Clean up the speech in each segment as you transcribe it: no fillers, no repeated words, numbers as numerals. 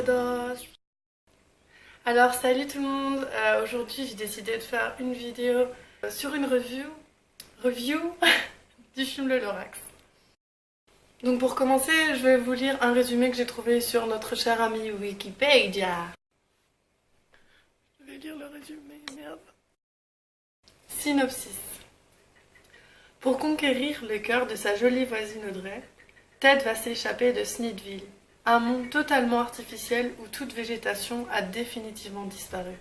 todos! Alors salut tout le monde. Aujourd'hui j'ai décidé de faire une vidéo sur une review du film Le Lorax. Donc pour commencer je vais vous lire un résumé que j'ai trouvé sur notre cher ami Wikipédia. Je vais lire le résumé, merde. Synopsis. Pour conquérir le cœur de sa jolie voisine Audrey, Ted va s'échapper de Sneedville, un monde totalement artificiel où toute végétation a définitivement disparu.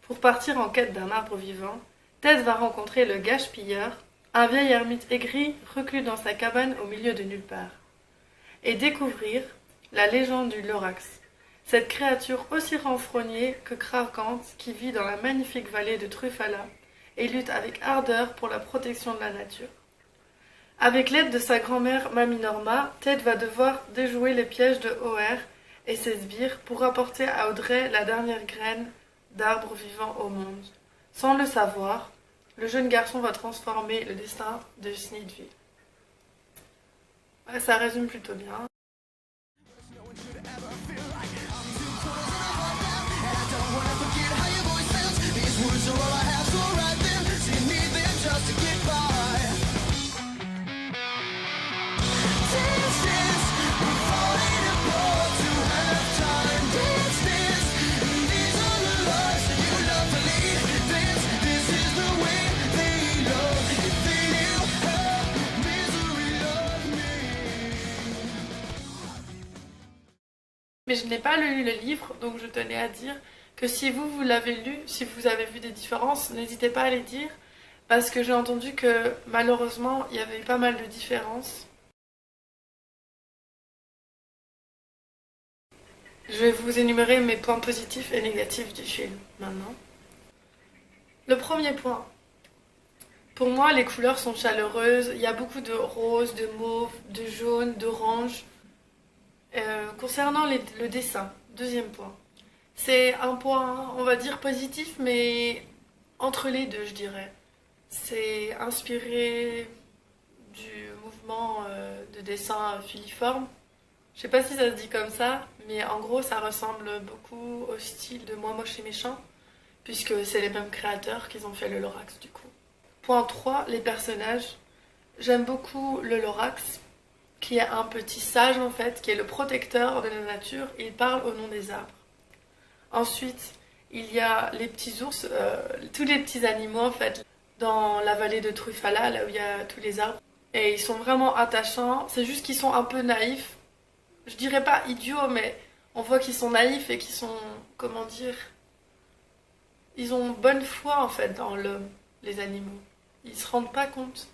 Pour partir en quête d'un arbre vivant, Ted va rencontrer le gâche-pilleur, un vieil ermite aigri reclus dans sa cabane au milieu de nulle part, et découvrir la légende du Lorax, cette créature aussi renfrognée que craquante qui vit dans la magnifique vallée de Truffala et lutte avec ardeur pour la protection de la nature. Avec l'aide de sa grand-mère Mamie Norma, Ted va devoir déjouer les pièges de OR et ses sbires pour apporter à Audrey la dernière graine d'arbre vivant au monde. Sans le savoir, le jeune garçon va transformer le destin de Sneedville. Ouais, ça résume plutôt bien. Mais je n'ai pas lu le livre, donc je tenais à dire que si vous l'avez lu, si vous avez vu des différences, n'hésitez pas à les dire, parce que j'ai entendu que malheureusement, il y avait pas mal de différences. Je vais vous énumérer mes points positifs et négatifs du film, maintenant. Le premier point. Pour moi, les couleurs sont chaleureuses, il y a beaucoup de rose, de mauve, de jaune, d'orange. Concernant le dessin, deuxième point. C'est un point, on va dire, positif, mais entre les deux, je dirais. C'est inspiré du mouvement de dessin filiforme. Je sais pas si ça se dit comme ça, mais en gros, ça ressemble beaucoup au style de Moi Moche et Méchant, puisque c'est les mêmes créateurs qui ont fait le Lorax, du coup. Point 3, les personnages. J'aime beaucoup le Lorax, qui est un petit sage en fait, qui est le protecteur de la nature, et il parle au nom des arbres. Ensuite, il y a les petits ours, tous les petits animaux en fait, dans la vallée de Truffala, là où il y a tous les arbres. Et ils sont vraiment attachants, c'est juste qu'ils sont un peu naïfs. Je dirais pas idiots, mais on voit qu'ils sont naïfs et qu'ils sont, comment dire, ils ont bonne foi en fait dans l'homme, les animaux. Ils se rendent pas compte.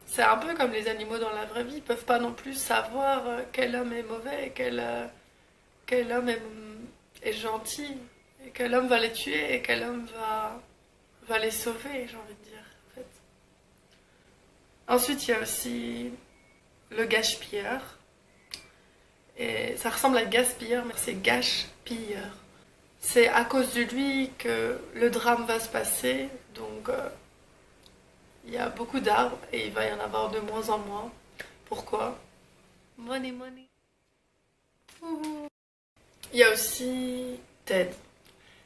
C'est un peu comme les animaux dans la vraie vie, ils peuvent pas non plus savoir quel homme est mauvais, quel homme est gentil, et quel homme va les tuer et quel homme va les sauver, j'ai envie de dire. En fait. Ensuite, il y a aussi le gâche-pilleur. Et ça ressemble à gaspilleur, mais c'est gâche-pilleur. C'est à cause de lui que le drame va se passer, donc il y a beaucoup d'arbres et il va y en avoir de moins en moins. Pourquoi? Money, money. Il y a aussi Ted.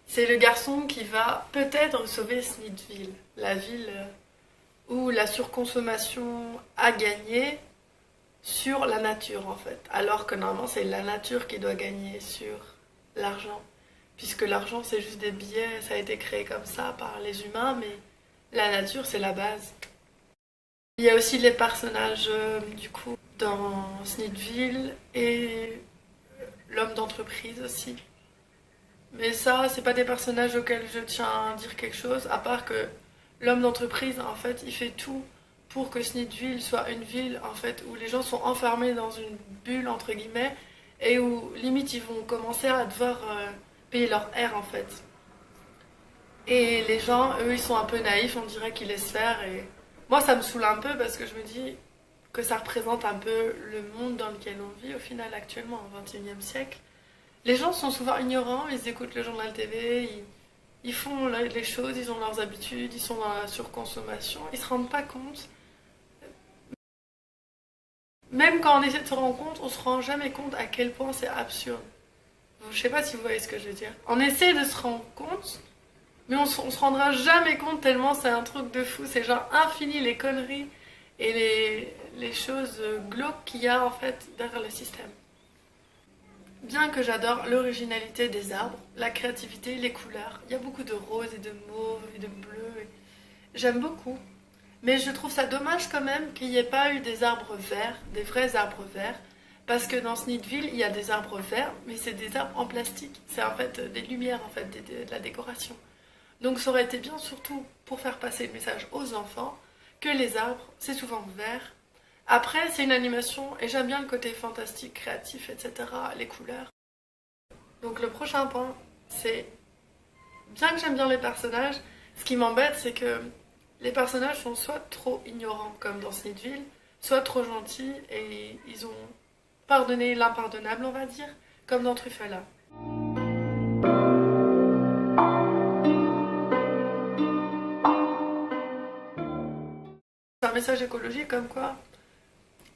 C'est le garçon qui va peut-être sauver Sneedville, la ville où la surconsommation a gagné sur la nature en fait. Alors que normalement c'est la nature qui doit gagner sur l'argent. Puisque l'argent c'est juste des billets, ça a été créé comme ça par les humains, mais la nature c'est la base. Il y a aussi les personnages du coup dans Sneedville et l'homme d'entreprise aussi. Mais ça, c'est pas des personnages auxquels je tiens à dire quelque chose, à part que l'homme d'entreprise, en fait, il fait tout pour que Sneedville soit une ville, en fait, où les gens sont enfermés dans une bulle, entre guillemets, et où, limite, ils vont commencer à devoir payer leur air, en fait. Et les gens, eux, ils sont un peu naïfs, on dirait qu'ils laissent faire, et moi, ça me saoule un peu, parce que je me dis que ça représente un peu le monde dans lequel on vit, au final, actuellement, au XXIe siècle. Les gens sont souvent ignorants, ils écoutent le journal TV, ils font les choses, ils ont leurs habitudes, ils sont dans la surconsommation, ils se rendent pas compte Même quand on essaie de se rendre compte, on se rend jamais compte à quel point c'est absurde. Je sais pas si vous voyez ce que je veux dire. On essaie de se rendre compte, mais on se rendra jamais compte tellement c'est un truc de fou. C'est genre infini les conneries et les choses glauques qu'il y a en fait derrière le système. Bien que j'adore l'originalité des arbres, la créativité, les couleurs, il y a beaucoup de roses et de mauves et de bleus. J'aime beaucoup. Mais je trouve ça dommage quand même qu'il n'y ait pas eu des arbres verts, des vrais arbres verts, parce que dans Smithville, il y a des arbres verts, mais c'est des arbres en plastique. C'est en fait des lumières, en fait, de la décoration. Donc ça aurait été bien, surtout pour faire passer le message aux enfants, que les arbres, c'est souvent vert. Après, c'est une animation, et j'aime bien le côté fantastique, créatif, etc., les couleurs. Donc le prochain point, c'est, bien que j'aime bien les personnages, ce qui m'embête, c'est que les personnages sont soit trop ignorants, comme dans Smithville, soit trop gentils, et ils ont pardonné l'impardonnable, on va dire, comme dans Truffala. C'est un message écologique comme quoi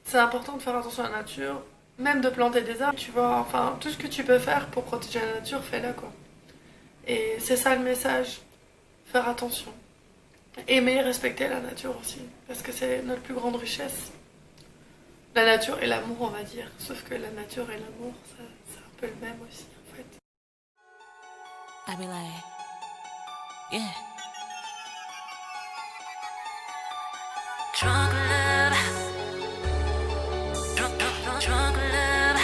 c'est important de faire attention à la nature, même de planter des arbres, tu vois, enfin, tout ce que tu peux faire pour protéger la nature, fais-le, quoi. Et c'est ça le message, faire attention. Aimer, respecter la nature aussi, parce que c'est notre plus grande richesse. La nature et l'amour, on va dire. Sauf que la nature et l'amour, c'est un peu le même aussi, en fait. I be like, yeah. Drunk love, drunk love, drunk love,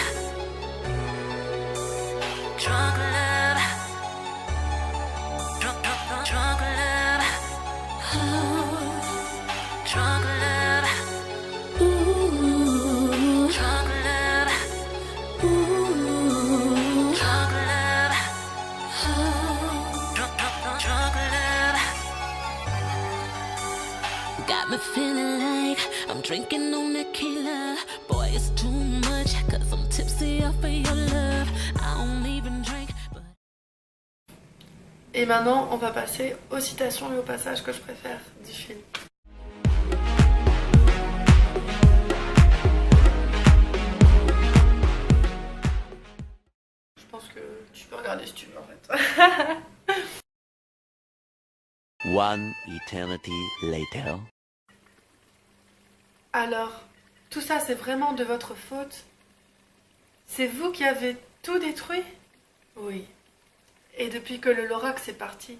drunk love, drunk love, oh, drunk love, ooh, drunk love, ooh, drunk love, oh, drunk love. Got me feeling like I'm drinking on tequila. Boy, it's too much, cause I'm tipsy off of your love. I don't even drink, but... Et maintenant, on va passer aux citations et aux passages que je préfère du film. Je pense que tu peux regarder si tu veux, en fait. One eternity later. Alors, tout ça, c'est vraiment de votre faute? C'est vous qui avez tout détruit? Oui. Et depuis que le Lorax est parti,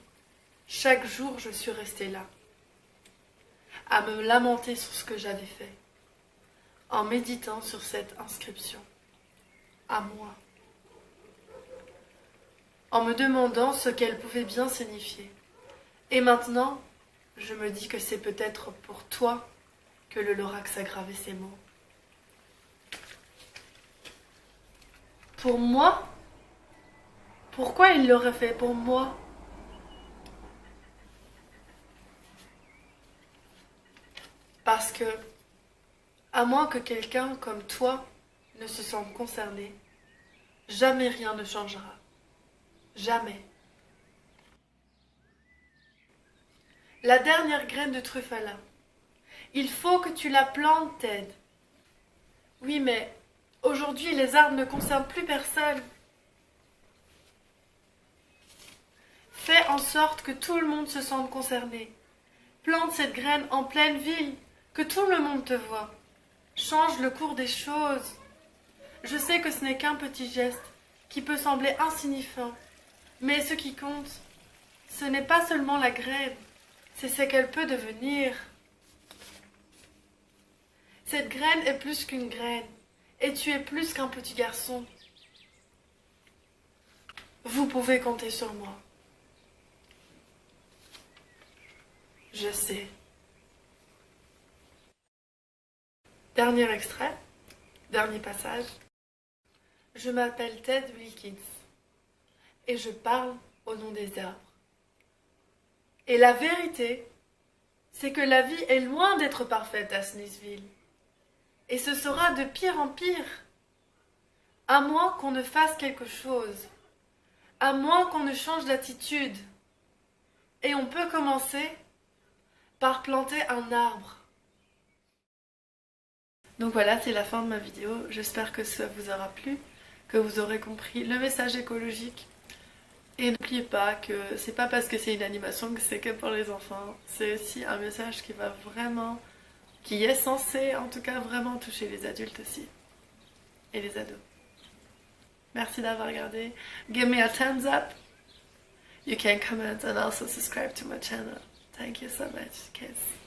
chaque jour je suis restée là, à me lamenter sur ce que j'avais fait, en méditant sur cette inscription, à moi, en me demandant ce qu'elle pouvait bien signifier. Et maintenant, je me dis que c'est peut-être pour toi que le Lorax a gravé ces mots. Pour moi? Pourquoi il l'aurait fait pour moi? Parce que, à moins que quelqu'un comme toi ne se sente concerné, jamais rien ne changera. Jamais. La dernière graine de Truffala. Il faut que tu la plantes, Ted. Oui, mais aujourd'hui, les arbres ne concernent plus personne. Fais en sorte que tout le monde se sente concerné. Plante cette graine en pleine ville, que tout le monde te voie. Change le cours des choses. Je sais que ce n'est qu'un petit geste qui peut sembler insignifiant, mais ce qui compte, ce n'est pas seulement la graine, c'est ce qu'elle peut devenir. Cette graine est plus qu'une graine, et tu es plus qu'un petit garçon. Vous pouvez compter sur moi. Je sais. Dernier extrait, dernier passage. Je m'appelle Ted Wilkins et je parle au nom des arbres. Et la vérité, c'est que la vie est loin d'être parfaite à Smithville. Et ce sera de pire en pire. À moins qu'on ne fasse quelque chose. À moins qu'on ne change d'attitude. Et on peut commencer par planter un arbre. Donc voilà, c'est la fin de ma vidéo. J'espère que ça vous aura plu, que vous aurez compris le message écologique. Et n'oubliez pas que c'est pas parce que c'est une animation que c'est que pour les enfants. C'est aussi un message qui va vraiment, qui est censé en tout cas vraiment toucher les adultes aussi. Et les ados. Merci d'avoir regardé. Give me a thumbs up. You can comment and also subscribe to my channel. Thank you so much. Kiss.